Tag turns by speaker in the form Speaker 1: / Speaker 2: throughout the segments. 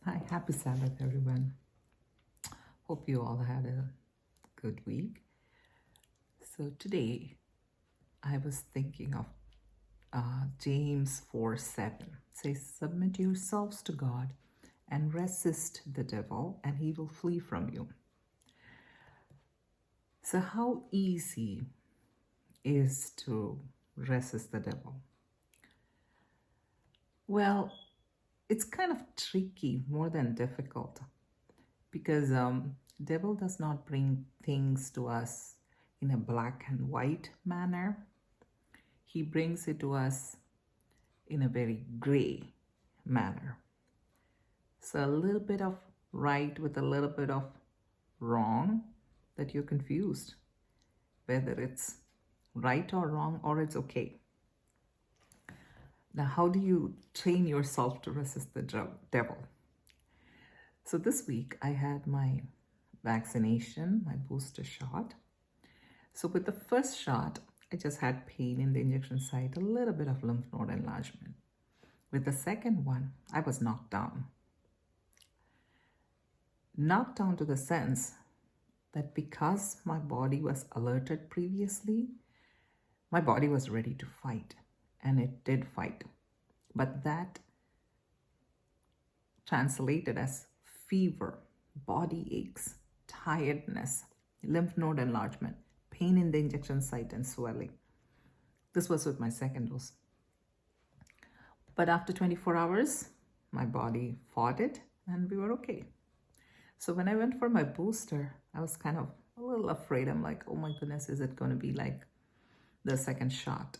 Speaker 1: Hi, happy Sabbath, everyone. Hope you all had a good week. So, today I was thinking of James 4 7. It says, Submit yourselves to God and resist the devil, and he will flee from you. So, how easy is to resist the devil? Well, it's kind of tricky more than difficult because devil does not bring things to us in a black and white manner. He brings it to us in a very gray manner. So a little bit of right with a little bit of wrong, that you're confused whether it's right or wrong or it's okay. Now, how do you train yourself to resist the devil? So this week I had my vaccination, my booster shot. So with the first shot, I just had pain in the injection site, a little bit of lymph node enlargement. With the second one, I was knocked down. Knocked down to the sense that because my body was alerted previously, my body was ready to fight, and it did fight. But that translated as fever, body aches, tiredness, lymph node enlargement, pain in the injection site, and swelling. This was with my second dose. But after 24 hours, my body fought it and we were okay. So when I went for my booster, I was kind of a little afraid. I'm like, oh my goodness, is it going to be like the second shot?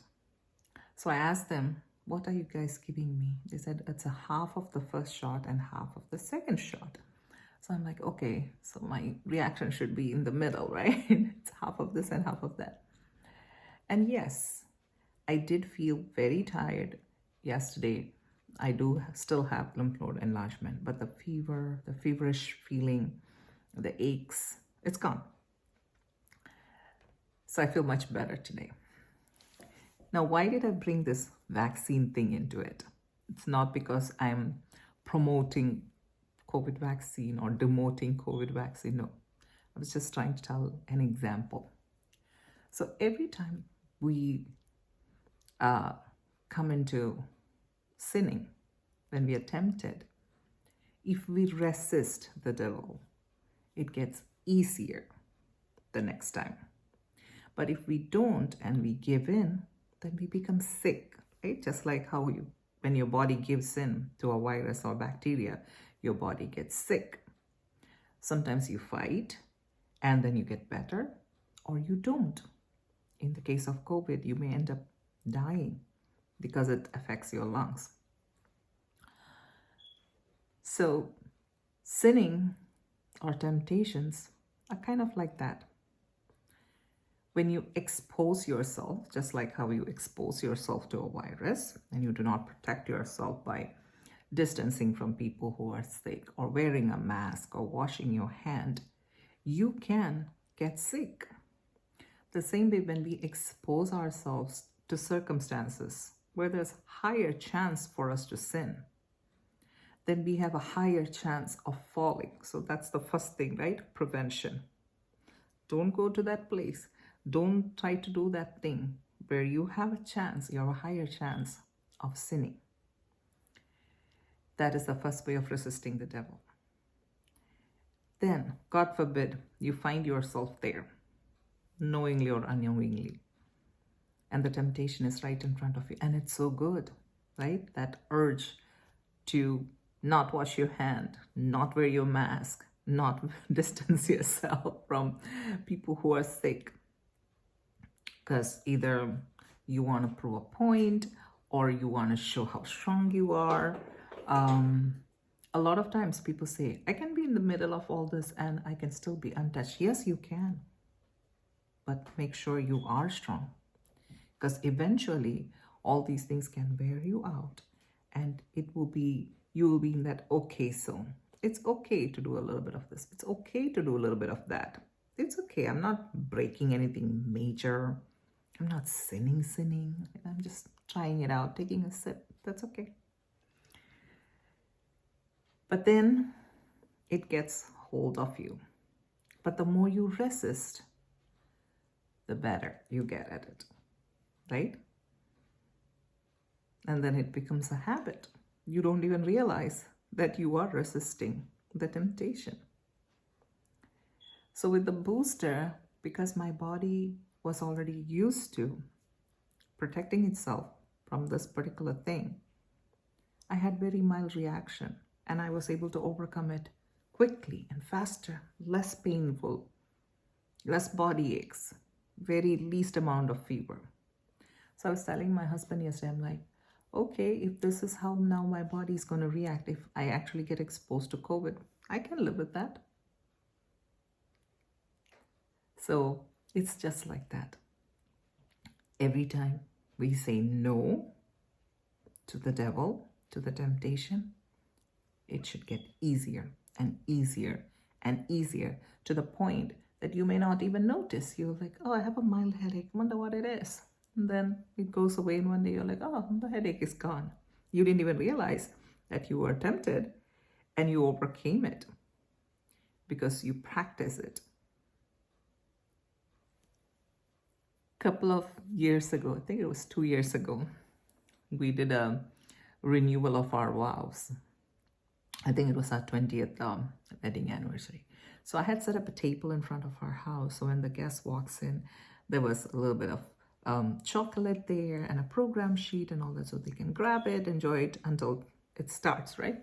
Speaker 1: So I asked them, what are you guys giving me? They said it's a half of the first shot and half of the second shot. So I'm like, okay, so my reaction should be in the middle, right? It's half of this and half of that. And yes, I did feel very tired yesterday. I do still have lymph node enlargement, but the fever, the feverish feeling, the aches, it's gone. So I feel much better today. Now, why did I bring this vaccine thing into it? It's not because I'm promoting COVID vaccine or demoting COVID vaccine. No, I was just trying to tell an example. So every time we come into sinning, when we are tempted, if we resist the devil, it gets easier the next time. But if we don't and we give in, then we become sick, right? Just like how when your body gives in to a virus or bacteria, your body gets sick. Sometimes you fight and then you get better, or you don't. In the case of COVID, you may end up dying because it affects your lungs. So sinning or temptations are kind of like that. When you expose yourself, just like how you expose yourself to a virus, and you do not protect yourself by distancing from people who are sick or wearing a mask or washing your hand, you can get sick. The same way, when we expose ourselves to circumstances where there's higher chance for us to sin, then we have a higher chance of falling. So that's the first thing, right? Prevention. Don't go to that place. Don't try to do that thing where you have a chance, you have a higher chance of sinning. That is the first way of resisting the devil. Then, God forbid, you find yourself there, knowingly or unknowingly, and the temptation is right in front of you, and it's so good, right? That urge to not wash your hand, not wear your mask, not distance yourself from people who are sick, because either you want to prove a point or you want to show how strong you are. A lot of times people say, I can be in the middle of all this and I can still be untouched. Yes, you can. But make sure you are strong, because eventually all these things can wear you out and you will be in that okay zone. It's okay to do a little bit of this. It's okay to do a little bit of that. It's okay. I'm not breaking anything major. I'm not sinning. I'm just trying it out, taking a sip. That's okay. But then it gets hold of you. But the more you resist, the better you get at it, right? And then it becomes a habit. You don't even realize that you are resisting the temptation. So with the booster, because my body was already used to protecting itself from this particular thing, I had very mild reaction and I was able to overcome it quickly and faster, less painful, less body aches, very least amount of fever. So I was telling my husband yesterday, I'm like, okay, if this is how now my body is going to react if I actually get exposed to COVID, I can live with that. So it's just like that. Every time we say no to the devil, to the temptation, it should get easier and easier and easier to the point that you may not even notice. You're like, oh, I have a mild headache. Wonder what it is. And then it goes away, and one day you're like, oh, the headache is gone. You didn't even realize that you were tempted and you overcame it because you practice it. Couple of years ago, I think it was 2 years ago, we did a renewal of our vows. I think it was our 20th wedding anniversary. So I had set up a table in front of our house. So when the guest walks in, there was a little bit of chocolate there and a program sheet and all that, so they can grab it, enjoy it until it starts, right?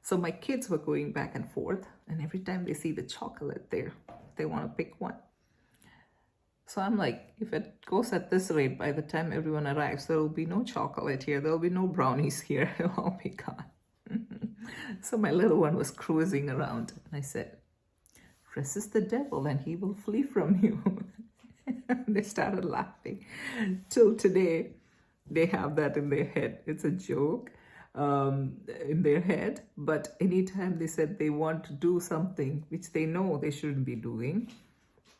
Speaker 1: So my kids were going back and forth, and every time they see the chocolate there, they want to pick one. So I'm like, if it goes at this rate, by the time everyone arrives, there will be no chocolate here. There will be no brownies here. It'll all be gone. So my little one was cruising around, and I said, resist the devil and he will flee from you. They started laughing. Till today, they have that in their head. It's a joke in their head. But anytime they said they want to do something which they know they shouldn't be doing,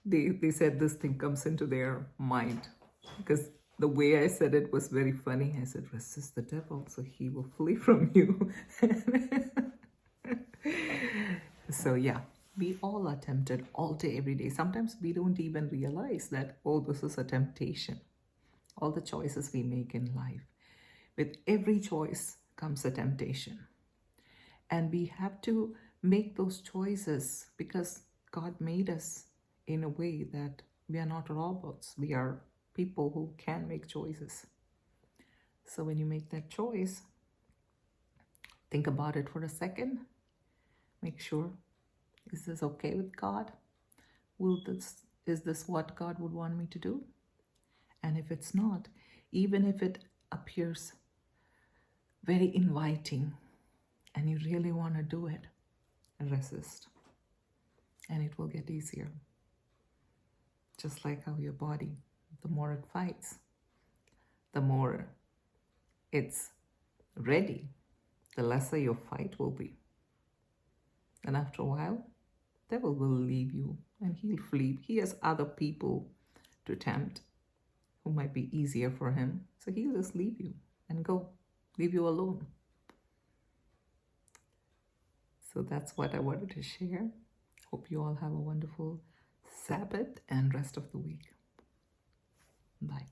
Speaker 1: they said this thing comes into their mind. Because the way I said it was very funny. I said, resist the devil so he will flee from you. So yeah, we all are tempted all day, every day. Sometimes we don't even realize that, oh, this is a temptation. All the choices we make in life. With every choice comes a temptation. And we have to make those choices because God made us in a way that we are not robots. We are people who can make choices. So when you make that choice, think about it for a second. Make sure, is this okay with God? Is this what God would want me to do? And if it's not, even if it appears very inviting and you really want to do it, resist. And it will get easier. Just like how your body, the more it fights, the more it's ready, the lesser your fight will be. And after a while, the devil will leave you and he'll flee. He has other people to tempt who might be easier for him. So he'll just leave you and go, leave you alone. So that's what I wanted to share. Hope you all have a wonderful Sabbath and rest of the week. Bye.